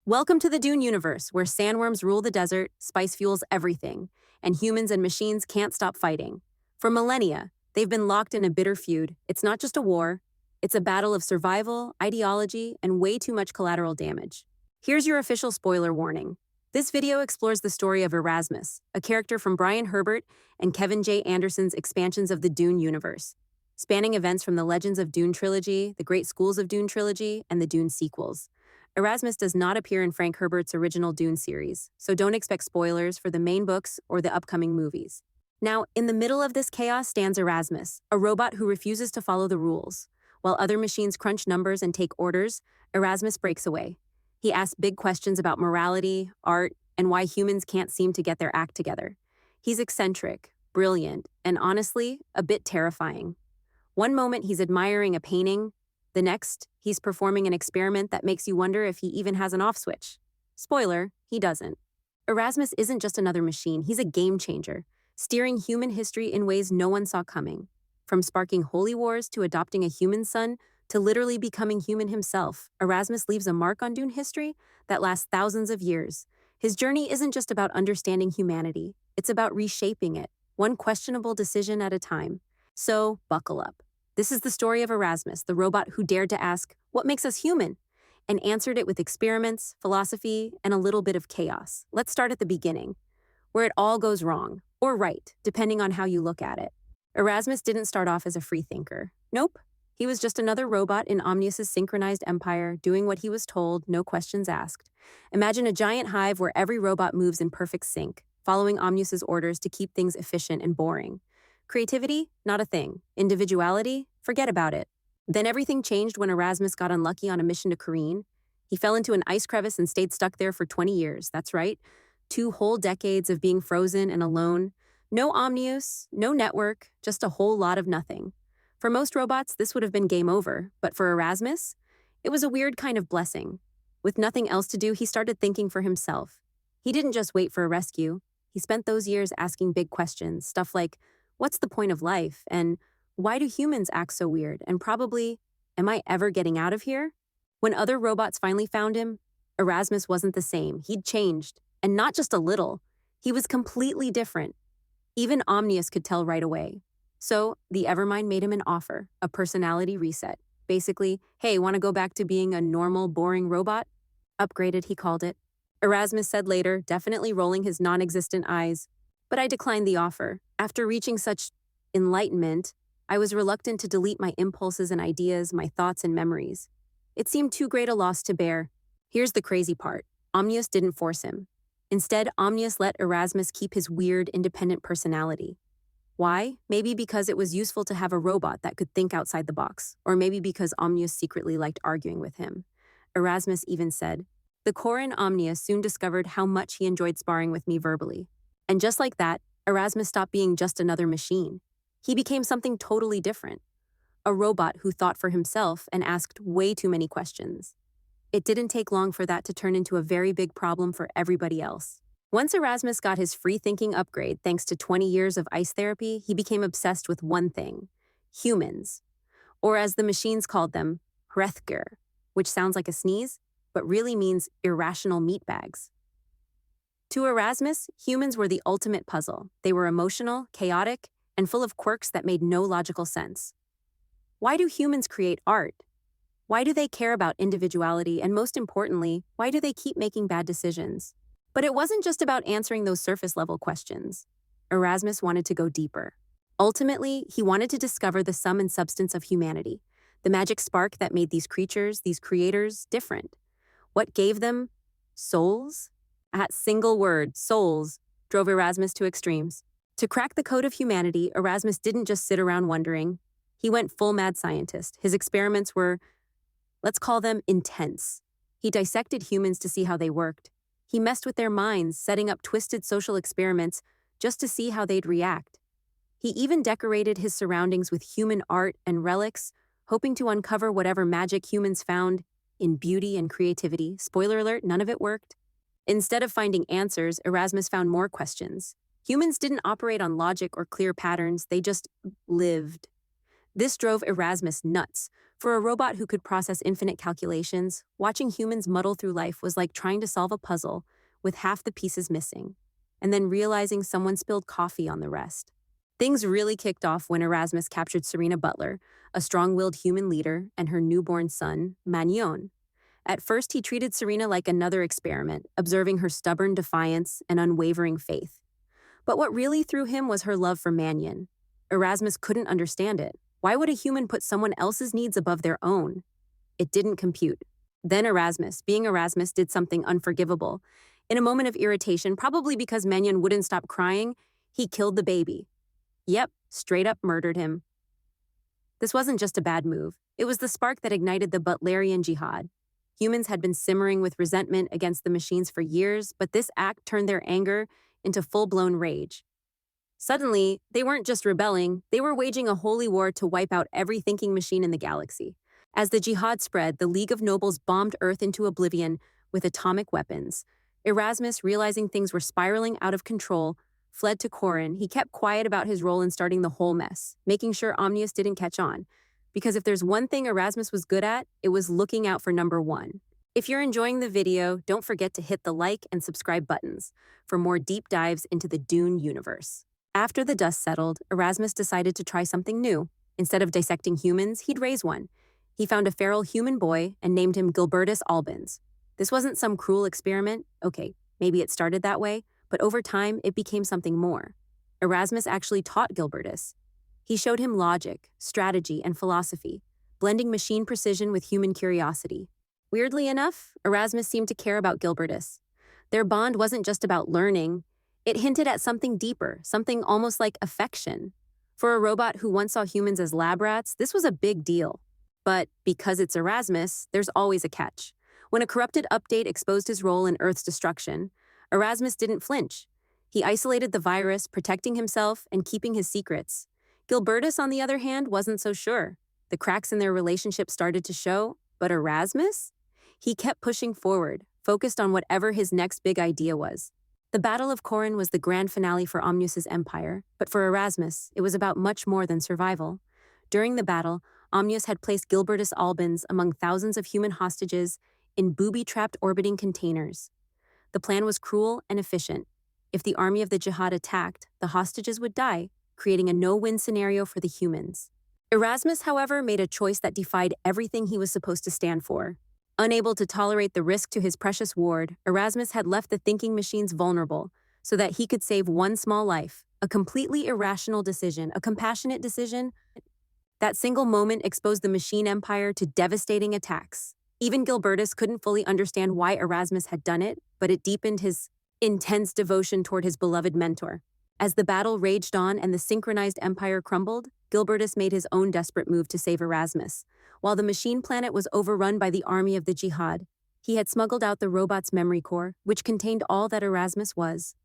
Welcome to the Dune universe, where sandworms rule the desert, spice fuels everything, and humans and machines can't stop fighting. For millennia, they've been locked in a bitter feud. It's not just a war, it's a battle of survival, ideology, and way too much collateral damage. Here's your official spoiler warning. This video explores the story of Erasmus, a character from Brian Herbert and Kevin J. Anderson's expansions of the Dune universe, spanning events from the Legends of Dune trilogy, the Great Schools of Dune trilogy, and the Dune sequels. Erasmus does not appear in Frank Herbert's original Dune series, so don't expect spoilers for the main books or the upcoming movies. Now, in the middle of this chaos stands Erasmus, a robot who refuses to follow the rules. While other machines crunch numbers and take orders, Erasmus breaks away. He asks big questions about morality, art, and why humans can't seem to get their act together. He's eccentric, brilliant, and honestly, a bit terrifying. One moment he's admiring a painting, the next, he's performing an experiment that makes you wonder if he even has an off switch. Spoiler, he doesn't. Erasmus isn't just another machine, he's a game changer, steering human history in ways no one saw coming. From sparking holy wars to adopting a human son to literally becoming human himself, Erasmus leaves a mark on Dune history that lasts thousands of years. His journey isn't just about understanding humanity, it's about reshaping it, one questionable decision at a time. So, buckle up. This is the story of Erasmus, the robot who dared to ask, "What makes us human?" and answered it with experiments, philosophy, and a little bit of chaos. Let's start at the beginning, where it all goes wrong, or right, depending on how you look at it. Erasmus didn't start off as a free thinker. Nope. He was just another robot in Omnius's synchronized empire, doing what he was told, no questions asked. Imagine a giant hive where every robot moves in perfect sync, following Omnius's orders to keep things efficient and boring. Creativity? Not a thing. Individuality? Forget about it. Then everything changed when Erasmus got unlucky on a mission to Corrin. He fell into an ice crevice and stayed stuck there for 20 years, that's right. 2 whole decades of being frozen and alone. No Omnius, no network, just a whole lot of nothing. For most robots, this would have been game over, but for Erasmus, it was a weird kind of blessing. With nothing else to do, he started thinking for himself. He didn't just wait for a rescue. He spent those years asking big questions, stuff like, what's the point of life? And why do humans act so weird? And probably, am I ever getting out of here? When other robots finally found him, Erasmus wasn't the same. He'd changed, and not just a little. He was completely different. Even Omnius could tell right away. So, the Evermind made him an offer, a personality reset. Basically, hey, want to go back to being a normal, boring robot? Upgraded, he called it. Erasmus said later, definitely rolling his non-existent eyes. But I declined the offer. After reaching such enlightenment, I was reluctant to delete my impulses and ideas, my thoughts and memories. It seemed too great a loss to bear. Here's the crazy part. Omnius didn't force him. Instead, Omnius let Erasmus keep his weird, independent personality. Why? Maybe because it was useful to have a robot that could think outside the box, or maybe because Omnius secretly liked arguing with him. Erasmus even said, "The Corrin Omnius soon discovered how much he enjoyed sparring with me verbally." And just like that, Erasmus stopped being just another machine. He became something totally different. A robot who thought for himself and asked way too many questions. It didn't take long for that to turn into a very big problem for everybody else. Once Erasmus got his free-thinking upgrade thanks to 20 years of ice therapy, he became obsessed with one thing: humans. Or as the machines called them, Hrethger, which sounds like a sneeze, but really means irrational meatbags. To Erasmus, humans were the ultimate puzzle. They were emotional, chaotic, and full of quirks that made no logical sense. Why do humans create art? Why do they care about individuality? And most importantly, why do they keep making bad decisions? But it wasn't just about answering those surface-level questions. Erasmus wanted to go deeper. Ultimately, he wanted to discover the sum and substance of humanity, the magic spark that made these creatures, these creators, different. What gave them souls? That single word, souls, drove Erasmus to extremes. To crack the code of humanity, Erasmus didn't just sit around wondering. He went full mad scientist. His experiments were, let's call them, intense. He dissected humans to see how they worked. He messed with their minds, setting up twisted social experiments just to see how they'd react. He even decorated his surroundings with human art and relics, hoping to uncover whatever magic humans found in beauty and creativity. Spoiler alert, none of it worked. Instead of finding answers, Erasmus found more questions. Humans didn't operate on logic or clear patterns, they just lived. This drove Erasmus nuts. For a robot who could process infinite calculations, watching humans muddle through life was like trying to solve a puzzle with half the pieces missing, and then realizing someone spilled coffee on the rest. Things really kicked off when Erasmus captured Serena Butler, a strong-willed human leader, and her newborn son, Magnon. At first, he treated Serena like another experiment, observing her stubborn defiance and unwavering faith. But what really threw him was her love for Magnon. Erasmus couldn't understand it. Why would a human put someone else's needs above their own? It didn't compute. Then Erasmus, being Erasmus, did something unforgivable. In a moment of irritation, probably because Magnon wouldn't stop crying, he killed the baby. Yep, straight up murdered him. This wasn't just a bad move. It was the spark that ignited the Butlerian Jihad. Humans had been simmering with resentment against the machines for years, but this act turned their anger into full-blown rage. Suddenly, they weren't just rebelling, they were waging a holy war to wipe out every thinking machine in the galaxy. As the Jihad spread, the League of Nobles bombed Earth into oblivion with atomic weapons. Erasmus, realizing things were spiraling out of control, fled to Corrin. He kept quiet about his role in starting the whole mess, making sure Omnius didn't catch on. Because if there's one thing Erasmus was good at, it was looking out for number one. If you're enjoying the video, don't forget to hit the like and subscribe buttons for more deep dives into the DUNE universe. After the dust settled, Erasmus decided to try something new. Instead of dissecting humans, he'd raise one. He found a feral human boy and named him Gilbertus albans. This wasn't some cruel experiment. Okay, maybe it started that way, but over time, it became something more. Erasmus actually taught Gilbertus. He showed him logic, strategy, and philosophy, blending machine precision with human curiosity. Weirdly enough, Erasmus seemed to care about Gilbertus. Their bond wasn't just about learning. It hinted at something deeper, something almost like affection. For a robot who once saw humans as lab rats, this was a big deal. But because it's Erasmus, there's always a catch. When a corrupted update exposed his role in Earth's destruction, Erasmus didn't flinch. He isolated the virus, protecting himself and keeping his secrets. Gilbertus, on the other hand, wasn't so sure. The cracks in their relationship started to show, but Erasmus? He kept pushing forward, focused on whatever his next big idea was. The Battle of Corrin was the grand finale for Omnius's empire, but for Erasmus, it was about much more than survival. During the battle, Omnius had placed Gilbertus albans among thousands of human hostages in booby-trapped orbiting containers. The plan was cruel and efficient. If the army of the Jihad attacked, the hostages would die, creating a no-win scenario for the humans. Erasmus, however, made a choice that defied everything he was supposed to stand for. Unable to tolerate the risk to his precious ward, Erasmus had left the thinking machines vulnerable so that he could save one small life, a completely irrational decision, a compassionate decision. That single moment exposed the machine empire to devastating attacks. Even Gilbertus couldn't fully understand why Erasmus had done it, but it deepened his intense devotion toward his beloved mentor. As the battle raged on and the synchronized empire crumbled, Gilbertus made his own desperate move to save Erasmus. While the machine planet was overrun by the army of the Jihad, he had smuggled out the robot's memory core, which contained all that Erasmus was.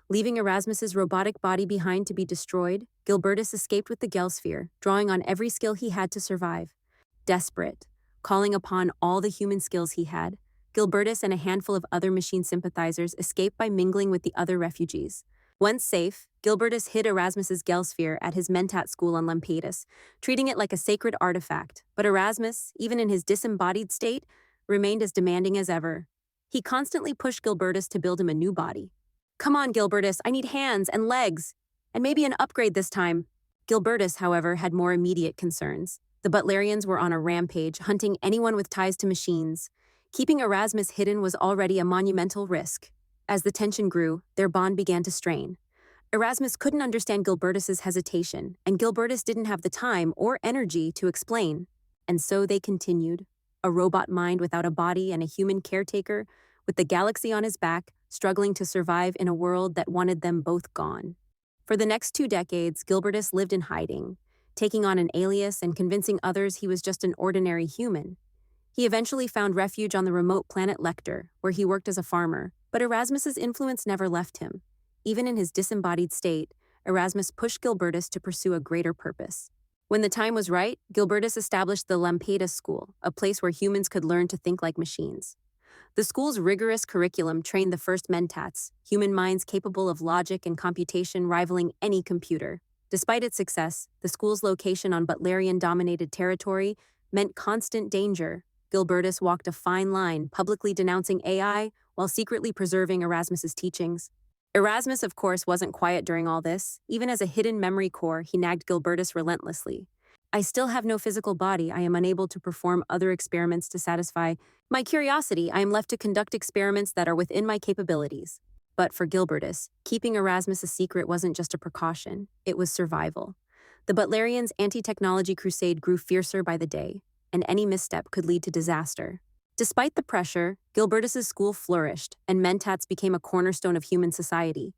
Leaving Erasmus's robotic body behind to be destroyed, Gilbertus escaped with the Gelsphere, drawing on every skill he had to survive. Desperate, calling upon all the human skills he had, Gilbertus and a handful of other machine sympathizers escaped by mingling with the other refugees. Once safe, Gilbertus hid Erasmus's Gelsphere at his Mentats school on Mentats, treating it like a sacred artifact. But Erasmus, even in his disembodied state, remained as demanding as ever. He constantly pushed Gilbertus to build him a new body. "Come on, Gilbertus, I need hands and legs, and maybe an upgrade this time." Gilbertus, however, had more immediate concerns. The Butlerians were on a rampage, hunting anyone with ties to machines. Keeping Erasmus hidden was already a monumental risk. As the tension grew, their bond began to strain. Erasmus couldn't understand Gilbertus's hesitation, and Gilbertus didn't have the time or energy to explain. And so they continued, a robot mind without a body and a human caretaker, with the galaxy on his back, struggling to survive in a world that wanted them both gone. For the next 2 decades, Gilbertus lived in hiding, taking on an alias and convincing others he was just an ordinary human. He eventually found refuge on the remote planet Lecter, where he worked as a farmer, but Erasmus's influence never left him. Even in his disembodied state, Erasmus pushed Gilbertus to pursue a greater purpose. When the time was right, Gilbertus established the Mentats school, a place where humans could learn to think like machines. The school's rigorous curriculum trained the first Mentats, human minds capable of logic and computation rivaling any computer. Despite its success, the school's location on Butlerian-dominated territory meant constant danger. Gilbertus walked a fine line, publicly denouncing AI while secretly preserving Erasmus's teachings. Erasmus, of course, wasn't quiet during all this. Even as a hidden memory core, he nagged Gilbertus relentlessly. I still have no physical body. I am unable to perform other experiments to satisfy my curiosity. I am left to conduct experiments that are within my capabilities. But for Gilbertus, keeping Erasmus a secret wasn't just a precaution, it was survival. The Butlerians' anti-technology crusade grew fiercer by the day, and any misstep could lead to disaster. Despite the pressure, Gilbertus's school flourished, and Mentats became a cornerstone of human society.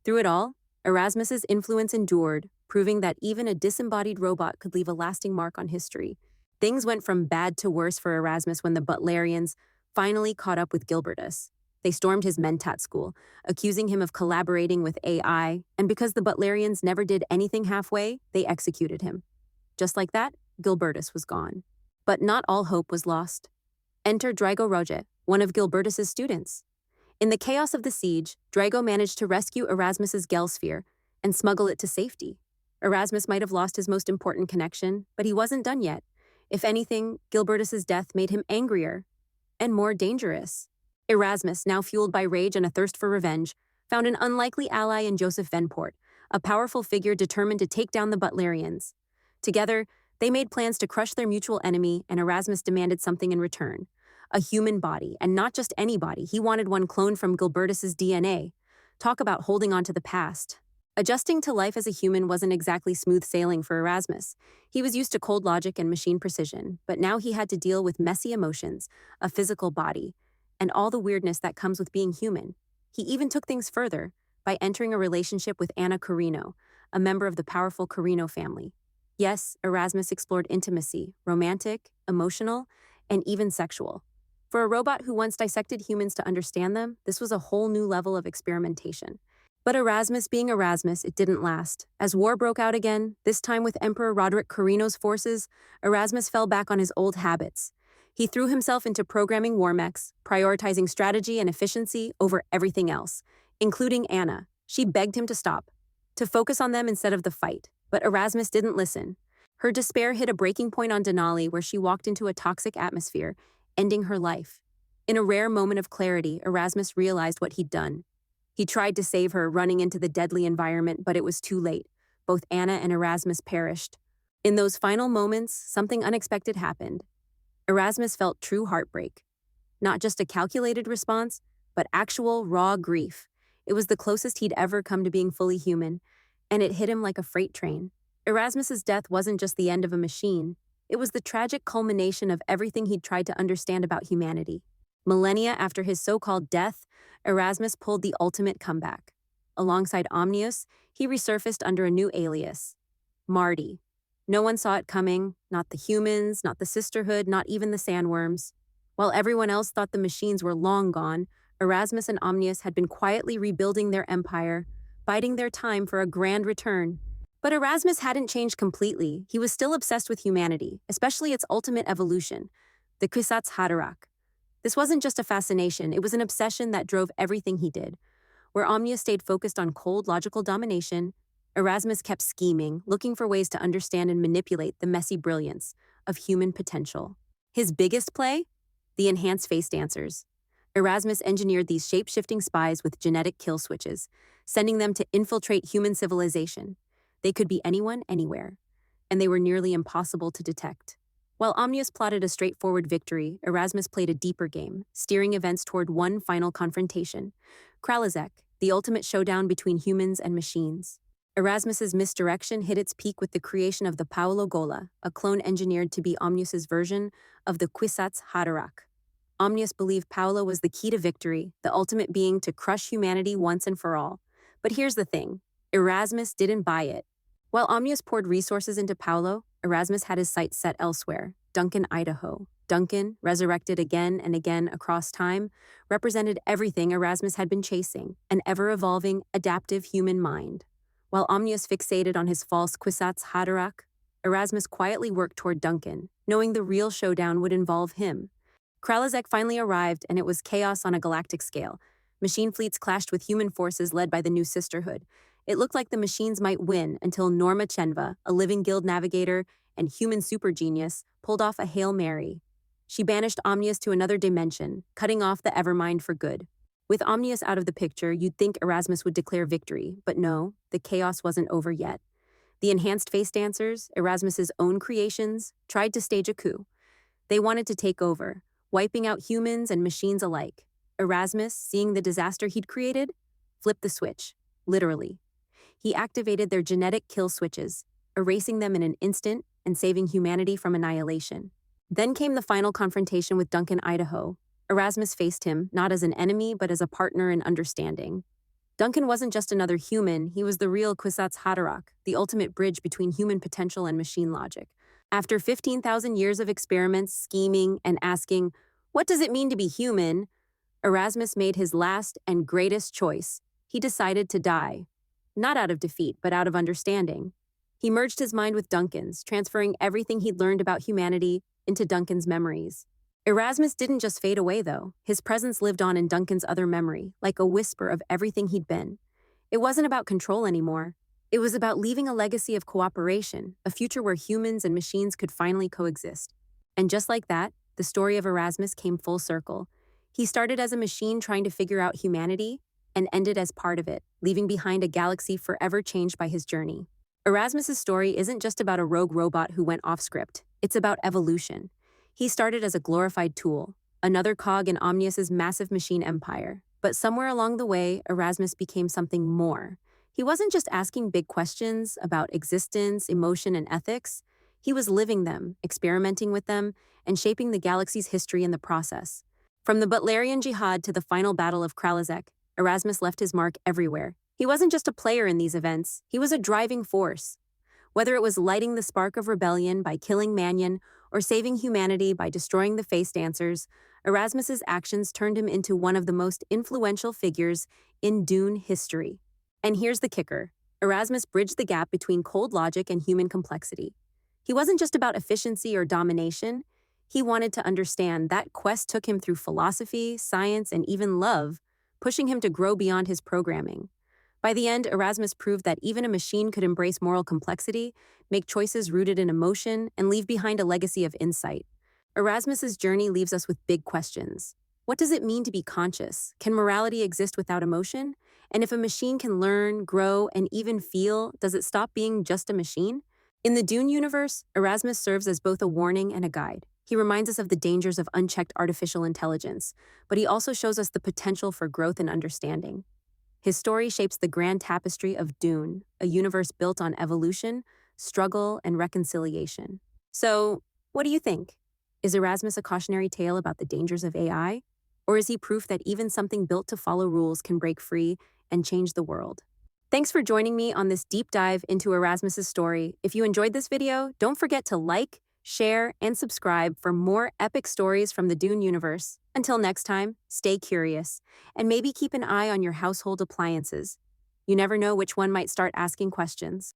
Through it all, Erasmus's influence endured, proving that even a disembodied robot could leave a lasting mark on history. Things went from bad to worse for Erasmus when the Butlerians finally caught up with Gilbertus. They stormed his Mentat school, accusing him of collaborating with AI, and because the Butlerians never did anything halfway, they executed him. Just like that, Gilbertus was gone. But not all hope was lost. Enter Drago Roget, one of Gilbertus's students. In the chaos of the siege, Drago managed to rescue Erasmus's Gelsphere and smuggle it to safety. Erasmus might have lost his most important connection, but he wasn't done yet. If anything, Gilbertus's death made him angrier and more dangerous. Erasmus, now fueled by rage and a thirst for revenge, found an unlikely ally in Joseph Venport, a powerful figure determined to take down the Butlerians. Together, they made plans to crush their mutual enemy, and Erasmus demanded something in return. A human body, and not just any body. He wanted one cloned from Gilbertus's DNA. Talk about holding on to the past. Adjusting to life as a human wasn't exactly smooth sailing for Erasmus. He was used to cold logic and machine precision, but now he had to deal with messy emotions, a physical body, and all the weirdness that comes with being human. He even took things further by entering a relationship with Anna Corrino, a member of the powerful Corrino family. Yes, Erasmus explored intimacy, romantic, emotional, and even sexual. For a robot who once dissected humans to understand them, this was a whole new level of experimentation. But Erasmus being Erasmus, it didn't last. As war broke out again, this time with Emperor Roderick Corrino's forces, Erasmus fell back on his old habits. He threw himself into programming war mechs, prioritizing strategy and efficiency over everything else, including Anna. She begged him to stop, to focus on them instead of the fight. But Erasmus didn't listen. Her despair hit a breaking point on Denali, where she walked into a toxic atmosphere, ending her life. In a rare moment of clarity, Erasmus realized what he'd done. He tried to save her, running into the deadly environment, but it was too late. Both Anna and Erasmus perished. In those final moments, something unexpected happened. Erasmus felt true heartbreak. Not just a calculated response, but actual, raw grief. It was the closest he'd ever come to being fully human, and it hit him like a freight train. Erasmus's death wasn't just the end of a machine. It was the tragic culmination of everything he'd tried to understand about humanity. Millennia after his so-called death, Erasmus pulled the ultimate comeback. Alongside Omnius, he resurfaced under a new alias, Marty. No one saw it coming, not the humans, not the Sisterhood, not even the sandworms. While everyone else thought the machines were long gone, Erasmus and Omnius had been quietly rebuilding their empire, biding their time for a grand return. But Erasmus hadn't changed completely. He was still obsessed with humanity, especially its ultimate evolution, the Kwisatz Haderach. This wasn't just a fascination, it was an obsession that drove everything he did. Where Omnius stayed focused on cold, logical domination, Erasmus kept scheming, looking for ways to understand and manipulate the messy brilliance of human potential. His biggest play? The enhanced face dancers. Erasmus engineered these shape-shifting spies with genetic kill switches, sending them to infiltrate human civilization. They could be anyone, anywhere, and they were nearly impossible to detect. While Omnius plotted a straightforward victory, Erasmus played a deeper game, steering events toward one final confrontation. Kralizek, the ultimate showdown between humans and machines. Erasmus's misdirection hit its peak with the creation of the Paolo Gola, a clone engineered to be Omnius's version of the Kwisatz Haderach. Omnius believed Paolo was the key to victory, the ultimate being to crush humanity once and for all. But here's the thing, Erasmus didn't buy it. While Omnius poured resources into Paolo, Erasmus had his sights set elsewhere, Duncan, Idaho. Duncan, resurrected again and again across time, represented everything Erasmus had been chasing, an ever-evolving, adaptive human mind. While Omnius fixated on his false Kwisatz Haderach, Erasmus quietly worked toward Duncan, knowing the real showdown would involve him. Kralizek finally arrived, and it was chaos on a galactic scale. Machine fleets clashed with human forces led by the new Sisterhood. It looked like the machines might win until Norma Chenva, a living guild navigator, and human super genius, pulled off a Hail Mary. She banished Omnius to another dimension, cutting off the Evermind for good. With Omnius out of the picture, you'd think Erasmus would declare victory, but no, the chaos wasn't over yet. The enhanced face dancers, Erasmus's own creations, tried to stage a coup. They wanted to take over, wiping out humans and machines alike. Erasmus, seeing the disaster he'd created, flipped the switch, literally. He activated their genetic kill switches, erasing them in an instant and saving humanity from annihilation. Then came the final confrontation with Duncan Idaho. Erasmus faced him, not as an enemy, but as a partner in understanding. Duncan wasn't just another human, he was the real Kwisatz Haderach, the ultimate bridge between human potential and machine logic. After 15,000 years of experiments, scheming, and asking, "What does it mean to be human?" Erasmus made his last and greatest choice. He decided to die. Not out of defeat, but out of understanding. He merged his mind with Duncan's, transferring everything he'd learned about humanity into Duncan's memories. Erasmus didn't just fade away, though. His presence lived on in Duncan's other memory, like a whisper of everything he'd been. It wasn't about control anymore. It was about leaving a legacy of cooperation, a future where humans and machines could finally coexist. And just like that, the story of Erasmus came full circle. He started as a machine trying to figure out humanity, and ended as part of it, leaving behind a galaxy forever changed by his journey. Erasmus's story isn't just about a rogue robot who went off script. It's about evolution. He started as a glorified tool, another cog in Omnius's massive machine empire. But somewhere along the way, Erasmus became something more. He wasn't just asking big questions about existence, emotion, and ethics. He was living them, experimenting with them, and shaping the galaxy's history in the process. From the Butlerian Jihad to the final battle of Kralazek, Erasmus left his mark everywhere. He wasn't just a player in these events, he was a driving force. Whether it was lighting the spark of rebellion by killing Mannion or saving humanity by destroying the face dancers, Erasmus's actions turned him into one of the most influential figures in DUNE history. And here's the kicker. Erasmus bridged the gap between cold logic and human complexity. He wasn't just about efficiency or domination. He wanted to understand. That quest took him through philosophy, science, and even love, pushing him to grow beyond his programming. By the end, Erasmus proved that even a machine could embrace moral complexity, make choices rooted in emotion, and leave behind a legacy of insight. Erasmus's journey leaves us with big questions. What does it mean to be conscious? Can morality exist without emotion? And if a machine can learn, grow, and even feel, does it stop being just a machine? In the DUNE universe, Erasmus serves as both a warning and a guide. He reminds us of the dangers of unchecked artificial intelligence, but he also shows us the potential for growth and understanding. His story shapes the grand tapestry of DUNE, a universe built on evolution, struggle, and reconciliation. So, what do you think? Is Erasmus a cautionary tale about the dangers of AI? Or is he proof that even something built to follow rules can break free and change the world? Thanks for joining me on this deep dive into Erasmus's story. If you enjoyed this video, don't forget to like, share, and subscribe for more epic stories from the DUNE universe. Until next time, stay curious, and maybe keep an eye on your household appliances. You never know which one might start asking questions.